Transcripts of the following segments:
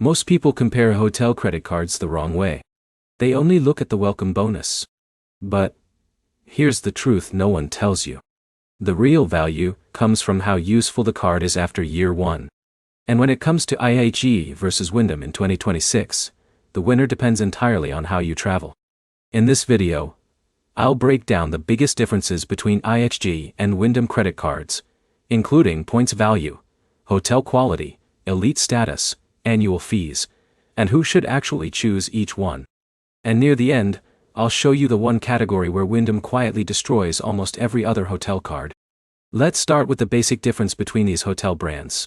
Most people compare hotel credit cards the wrong way. They only look at the welcome bonus. But here's the truth no one tells you. The real value comes from how useful the card is after year one. And when it comes to IHG versus Wyndham in 2026, the winner depends entirely on how you travel. In this video, I'll break down the biggest differences between IHG and Wyndham credit cards, including points value, hotel quality, elite status, annual fees, and who should actually choose each one. And near the end, I'll show you the one category where Wyndham quietly destroys almost every other hotel card. Let's start with the basic difference between these hotel brands.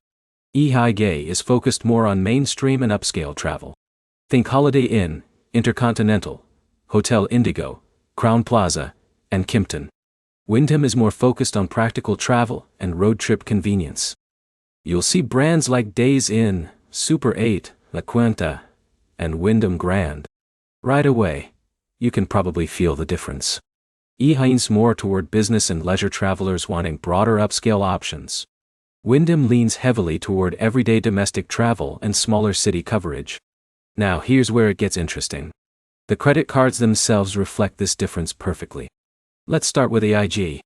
IHG is focused more on mainstream and upscale travel. Think Holiday Inn, Intercontinental, Hotel Indigo, Crown Plaza, and Kimpton. Wyndham is more focused on practical travel and road trip convenience. You'll see brands like Days Inn, Super 8, La Quinta, and Wyndham Grand. Right away, you can probably feel the difference. IHG leans more toward business and leisure travelers wanting broader upscale options. Wyndham leans heavily toward everyday domestic travel and smaller city coverage. Now here's where it gets interesting. The credit cards themselves reflect this difference perfectly. Let's start with IHG.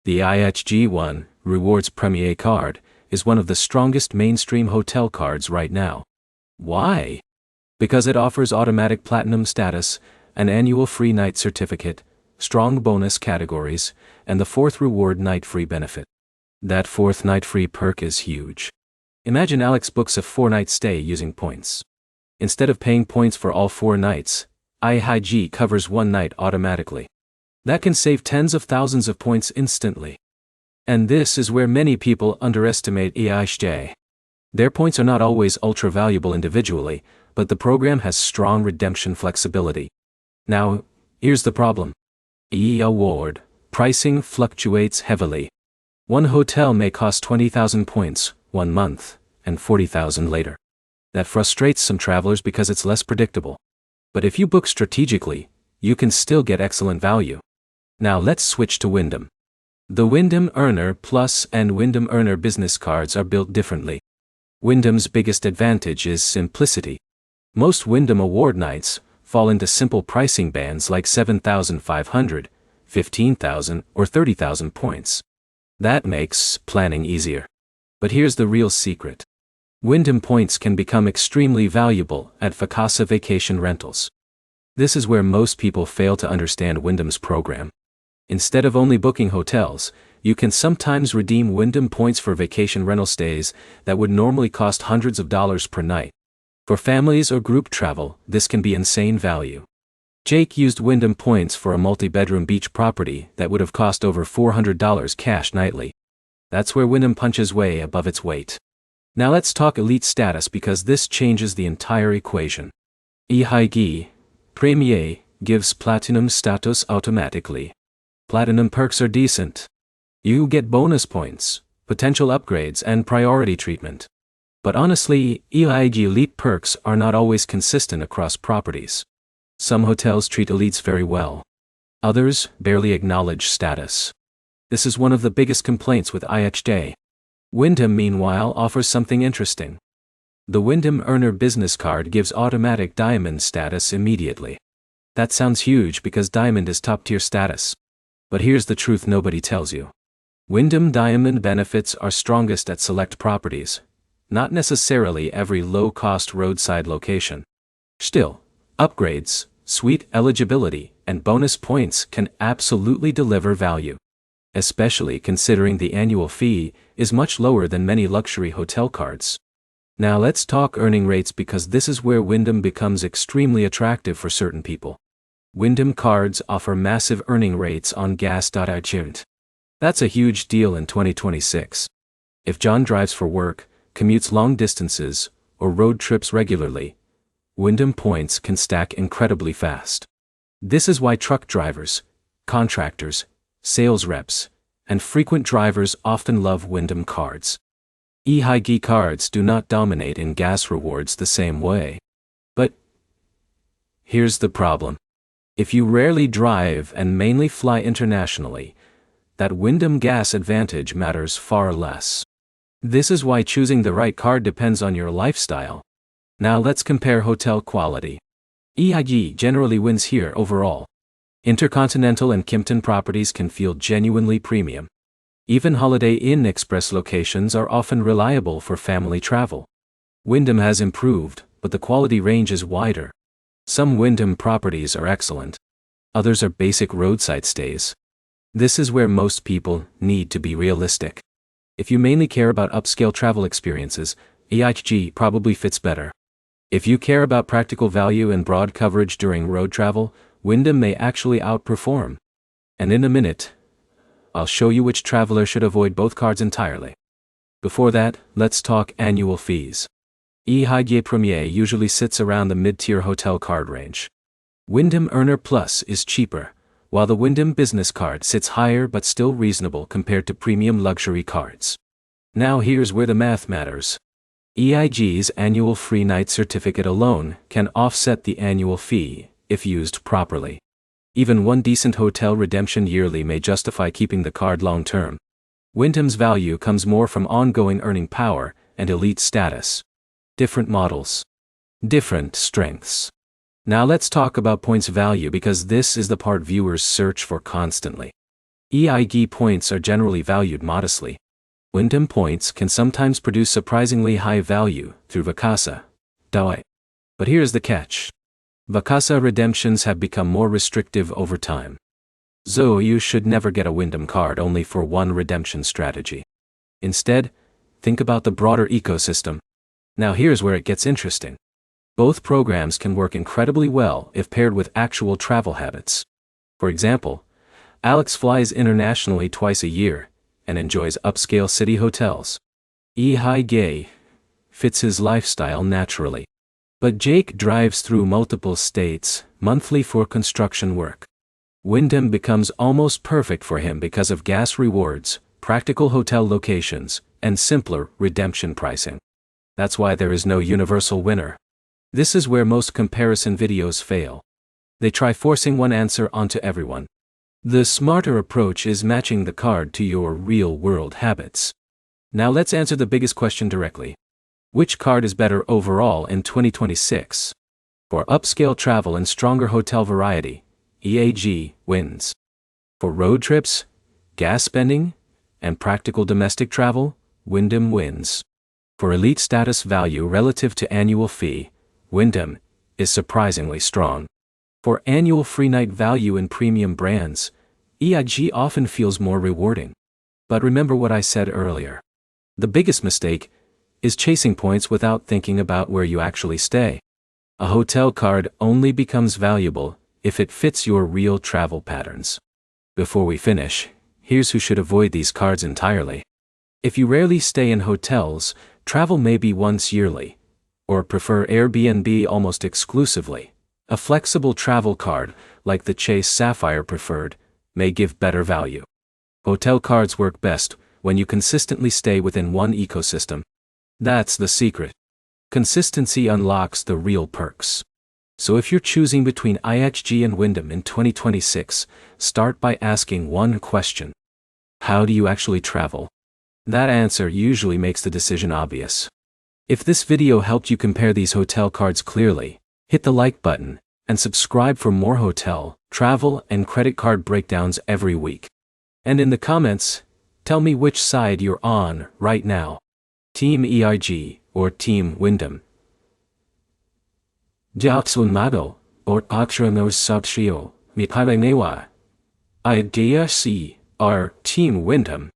The IHG One Rewards Premier card is one of the strongest mainstream hotel cards right now. Why? Because it offers automatic platinum status, an annual free night certificate, strong bonus categories, and the fourth reward night free benefit. That fourth night free perk is huge. Imagine Alex books a 4-night stay using points. Instead of paying points for all 4 nights, IHG covers 1 night automatically. That can save tens of thousands of points instantly. And this is where many people underestimate IHG. Their points are not always ultra valuable individually, but the program has strong redemption flexibility. Now, here's the problem. IHG award pricing fluctuates heavily. One hotel may cost 20,000 points 1 month, and 40,000 later. That frustrates some travelers because it's less predictable. But if you book strategically, you can still get excellent value. Now let's switch to Wyndham. The Wyndham Earner Plus and Wyndham Earner Business cards are built differently. Wyndham's biggest advantage is simplicity. Most Wyndham award nights fall into simple pricing bands like 7,500, 15,000, or 30,000 points. That makes planning easier. But here's the real secret. Wyndham points can become extremely valuable at Vacasa Vacation Rentals. This is where most people fail to understand Wyndham's program. Instead of only booking hotels, you can sometimes redeem Wyndham points for vacation rental stays that would normally cost hundreds of dollars per night. For families or group travel, this can be insane value. Jake used Wyndham points for a multi-bedroom beach property that would have cost over $400 cash nightly. That's where Wyndham punches way above its weight. Now let's talk elite status because this changes the entire equation. IHG Premier gives platinum status automatically. Platinum perks are decent. You get bonus points, potential upgrades, and priority treatment. But honestly, IHG elite perks are not always consistent across properties. Some hotels treat elites very well. Others barely acknowledge status. This is one of the biggest complaints with IHG. Wyndham, meanwhile, offers something interesting. The Wyndham Earner Business Card gives automatic Diamond status immediately. That sounds huge because Diamond is top-tier status. But here's the truth nobody tells you. Wyndham Diamond benefits are strongest at select properties, not necessarily every low-cost roadside location. Still, upgrades, suite eligibility, and bonus points can absolutely deliver value. Especially considering the annual fee is much lower than many luxury hotel cards. Now let's talk earning rates because this is where Wyndham becomes extremely attractive for certain people. Wyndham cards offer massive earning rates on gas.IHG. That's a huge deal in 2026. If John drives for work, commutes long distances, or road trips regularly, Wyndham points can stack incredibly fast. This is why truck drivers, contractors, sales reps, and frequent drivers often love Wyndham cards. IHG cards do not dominate in gas rewards the same way. But here's the problem. If you rarely drive and mainly fly internationally, that Wyndham gas advantage matters far less. This is why choosing the right card depends on your lifestyle. Now let's compare hotel quality. EIG generally wins here overall. Intercontinental and Kimpton properties can feel genuinely premium. Even Holiday Inn Express locations are often reliable for family travel. Wyndham has improved, but the quality range is wider. Some Wyndham properties are excellent. Others are basic roadside stays. This is where most people need to be realistic. If you mainly care about upscale travel experiences, EIG probably fits better. If you care about practical value and broad coverage during road travel, Wyndham may actually outperform. And in a minute, I'll show you which traveler should avoid both cards entirely. Before that, let's talk annual fees. EIG Premier usually sits around the mid-tier hotel card range. Wyndham Earner Plus is cheaper, while the Wyndham Business Card sits higher but still reasonable compared to premium luxury cards. Now here's where the math matters. EIG's annual free night certificate alone can offset the annual fee, if used properly. Even one decent hotel redemption yearly may justify keeping the card long-term. Wyndham's value comes more from ongoing earning power and elite status. Different models. Different strengths. Now let's talk about points value because this is the part viewers search for constantly. EIG points are generally valued modestly. Wyndham points can sometimes produce surprisingly high value through Vacasa. But here's the catch. Vacasa redemptions have become more restrictive over time. So you should never get a Wyndham card only for one redemption strategy. Instead, think about the broader ecosystem. Now here's where it gets interesting. Both programs can work incredibly well if paired with actual travel habits. For example, Alex flies internationally twice a year and enjoys upscale city hotels. EIG fits his lifestyle naturally. But Jake drives through multiple states monthly for construction work. Wyndham becomes almost perfect for him because of gas rewards, practical hotel locations, and simpler redemption pricing. That's why there is no universal winner. This is where most comparison videos fail. They try forcing one answer onto everyone. The smarter approach is matching the card to your real-world habits. Now let's answer the biggest question directly. Which card is better overall in 2026? For upscale travel and stronger hotel variety, EIG wins. For road trips, gas spending, and practical domestic travel, Wyndham wins. For elite status value relative to annual fee, Wyndham is surprisingly strong. For annual free night value in premium brands, EIG often feels more rewarding. But remember what I said earlier. The biggest mistake is chasing points without thinking about where you actually stay. A hotel card only becomes valuable if it fits your real travel patterns. Before we finish, here's who should avoid these cards entirely. If you rarely stay in hotels, travel maybe once yearly, or prefer Airbnb almost exclusively, a flexible travel card, like the Chase Sapphire Preferred, may give better value. Hotel cards work best when you consistently stay within one ecosystem. That's the secret. Consistency unlocks the real perks. So if you're choosing between EIG and Wyndham in 2026, start by asking one question. How do you actually travel? That answer usually makes the decision obvious. If this video helped you compare these hotel cards clearly, hit the like button, and subscribe for more hotel, travel, and credit card breakdowns every week. And in the comments, tell me which side you're on right now. Team EIG or Team Wyndham. Jatsunmado or Akshanos Sabshio, Miparenewa. IDSC are Team Wyndham.